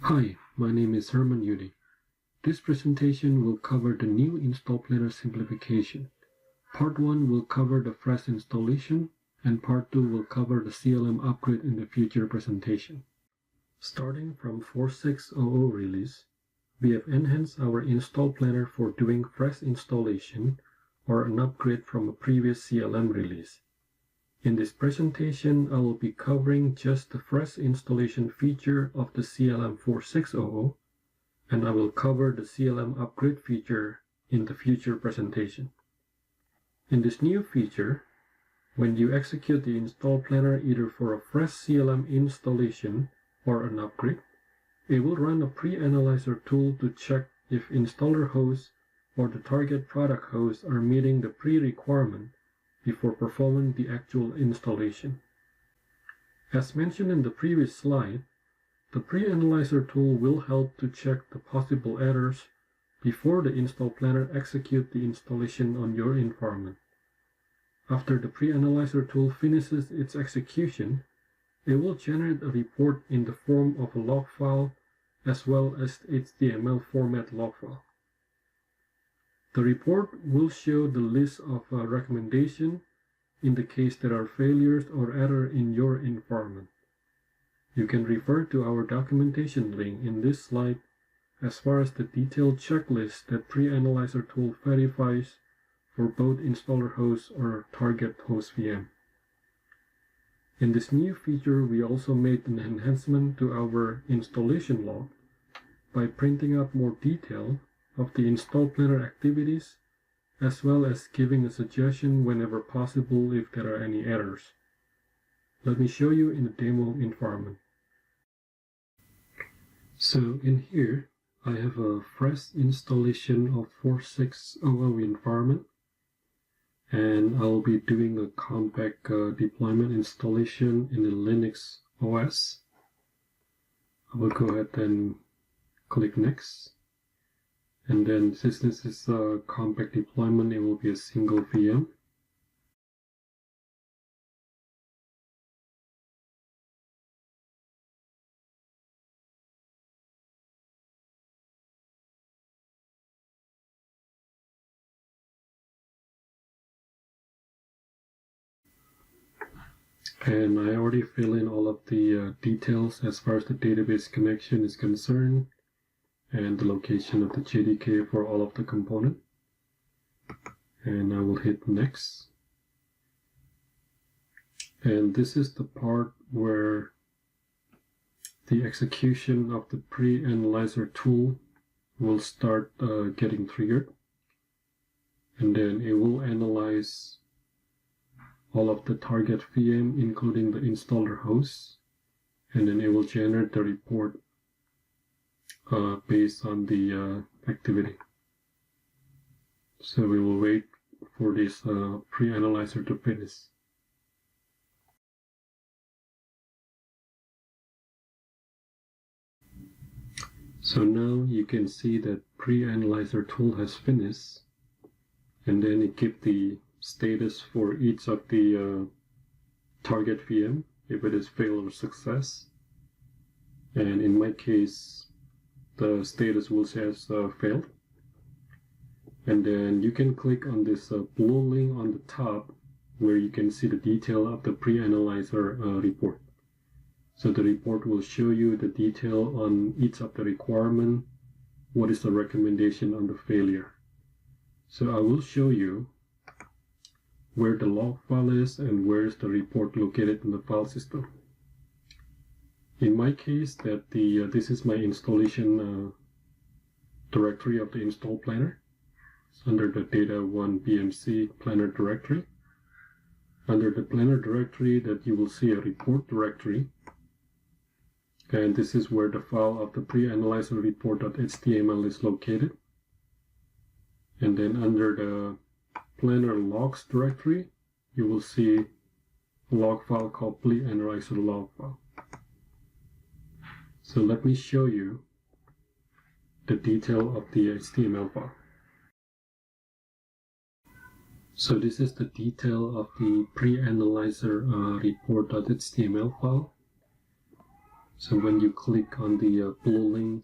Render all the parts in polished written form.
Hi, my name is Herman Yudi. This presentation will cover the new install planner simplification. Part 1 will cover the fresh installation, and Part 2 will cover the CLM upgrade in the future presentation. Starting from 4.6.00 release, we have enhanced our install planner for doing fresh installation or an upgrade from a previous CLM release. In this presentation, I will be covering just the fresh installation feature of the CLM 4.6.00, and I will cover the CLM upgrade feature in the future presentation. In this new feature, when you execute the install planner either for a fresh CLM installation or an upgrade, it will run a pre-analyzer tool to check if installer hosts or the target product hosts are meeting the pre-requirement before performing the actual installation. As mentioned in the previous slide, the pre-analyzer tool will help to check the possible errors before the install planner executes the installation on your environment. After the pre-analyzer tool finishes its execution, it will generate a report in the form of a log file as well as HTML format log file. The report will show the list of recommendations in the case there are failures or errors in your environment. You can refer to our documentation link in this slide as far as the detailed checklist that pre-analyzer tool verifies for both installer host or target host VM. In this new feature, we also made an enhancement to our installation log by printing out more detail of the install planner activities, as well as giving a suggestion whenever possible if there are any errors. Let me show you in the demo environment. So in here, I have a fresh installation of 4.6.00 environment, and I'll be doing a compact deployment installation in the Linux OS. I will go ahead and click Next. And then since this is a compact deployment, it will be a single VM. And I already fill in all of the details as far as the database connection is concerned, and the location of the JDK for all of the component. And I will hit Next. And this is the part where the execution of the pre-analyzer tool will start getting triggered. And then it will analyze all of the target VM, including the installer hosts. And then it will generate the report based on the activity. So we will wait for this pre-analyzer to finish. So now you can see that pre-analyzer tool has finished, and then it gives the status for each of the target VM, if it is fail or success. And in my case, the status will say as failed. And then you can click on this blue link on the top where you can see the detail of the pre-analyzer report. So the report will show you the detail on each of the requirement, what is the recommendation on the failure. So I will show you where the log file is and where is the report located in the file system. In my case, this is my installation directory of the install planner. It's under the Data 1 BMC planner directory. Under the planner directory, that you will see a report directory. And this is where the file of the pre-analyzer report.html is located. And then under the planner logs directory, you will see a log file called pre-analyzer log file. So let me show you the detail of the HTML file. So this is the detail of the pre-analyzer report.html file. So when you click on the blue link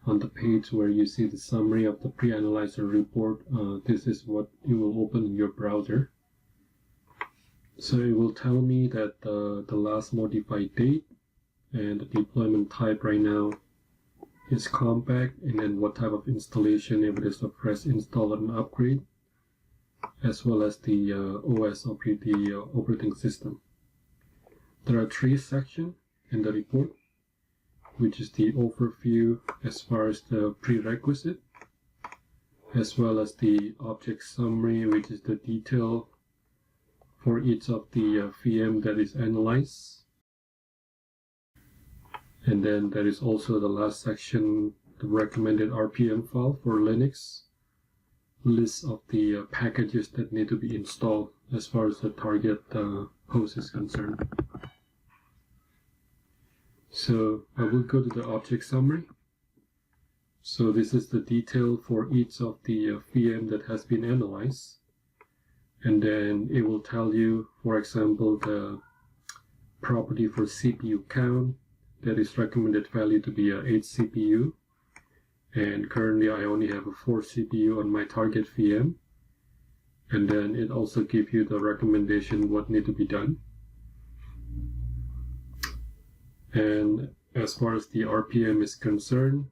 on the page where you see the summary of the PreAnalyzer report, this is what it will open in your browser. So it will tell me that the last modified date and the deployment type right now is compact, and then what type of installation, if it is a fresh install and upgrade, as well as the OS of the operating system. There are 3 sections in the report, which is the overview as far as the prerequisite, as well as the object summary, which is the detail for each of the VM that is analyzed. And then there is also the last section, the recommended RPM file for Linux, list of the packages that need to be installed as far as the target host is concerned. So I will go to the object summary. So this is the detail for each of the VM that has been analyzed. And then it will tell you, for example, the property for CPU count, that is recommended value to be 8 CPU. And currently I only have a 4 CPU on my target VM. And then it also gives you the recommendation what need to be done. And as far as the RPM is concerned,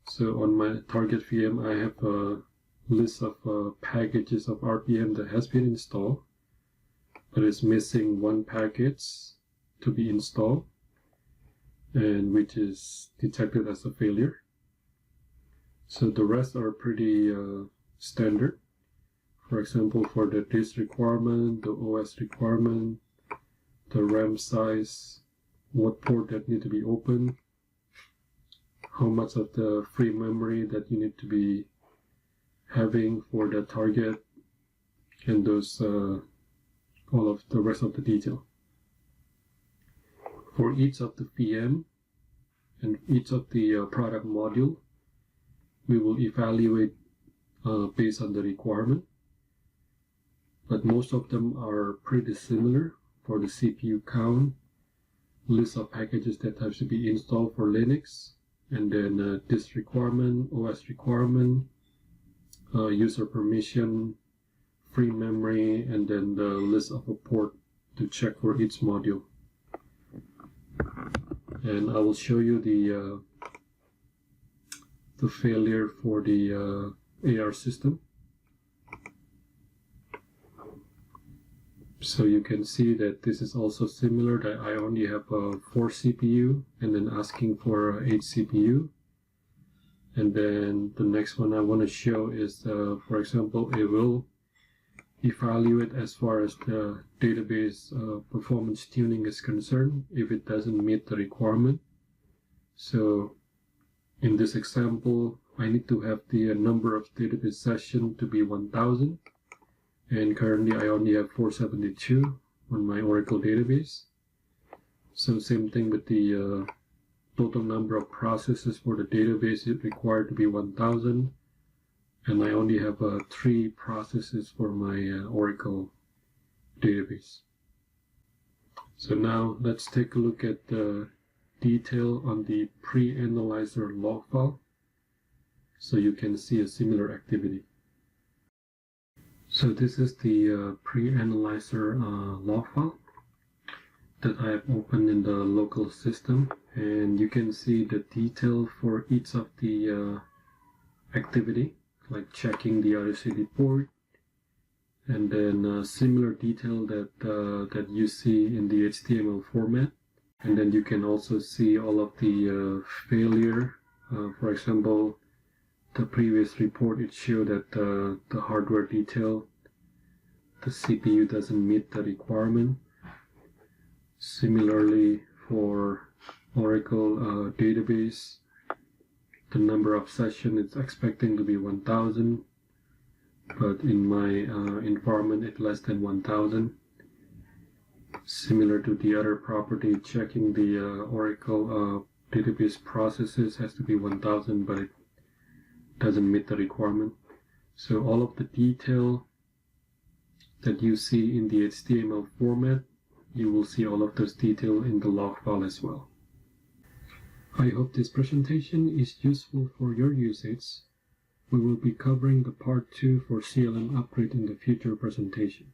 so on my target VM I have a list of packages of RPM that has been installed, but it's missing 1 package to be installed, and which is detected as a failure. So the rest are pretty standard. For example, for the disk requirement, the OS requirement, the RAM size, what port that need to be open, how much of the free memory that you need to be having for the target, and those all of the rest of the detail. For each of the VM and each of the product module, we will evaluate based on the requirement, but most of them are pretty similar for the CPU count, list of packages that have to be installed for Linux, and then disk requirement, OS requirement, user permission, free memory, and then the list of a port to check for each module. And I will show you the failure for the AR system. So you can see that this is also similar, that I only have a 4 CPU and then asking for 8 CPU. And then the next one I want to show is, for example, it will evaluate as far as the database performance tuning is concerned if it doesn't meet the requirement. So in this example, I need to have the number of database sessions to be 1000. And currently I only have 472 on my Oracle database. So same thing with the total number of processes for the database is required to be 1000. And I only have 3 processes for my Oracle database. So now let's take a look at the detail on the PreAnalyzer log file, so you can see a similar activity. So this is the PreAnalyzer log file that I have opened in the local system, and you can see the detail for each of the activity, like checking the RCD port, and then similar detail that you see in the HTML format. And then you can also see all of the failure. For example, the previous report, it showed that the hardware detail, the CPU doesn't meet the requirement. Similarly, for Oracle database, the number of sessions it's expecting to be 1000, but in my environment it's less than 1000. Similar to the other property, checking the Oracle database processes has to be 1000, but it doesn't meet the requirement. So all of the detail that you see in the HTML format you will see all of those details in the log file as well. I hope this presentation is useful for your usage. We will be covering the part 2 for CLM upgrade in the future presentation.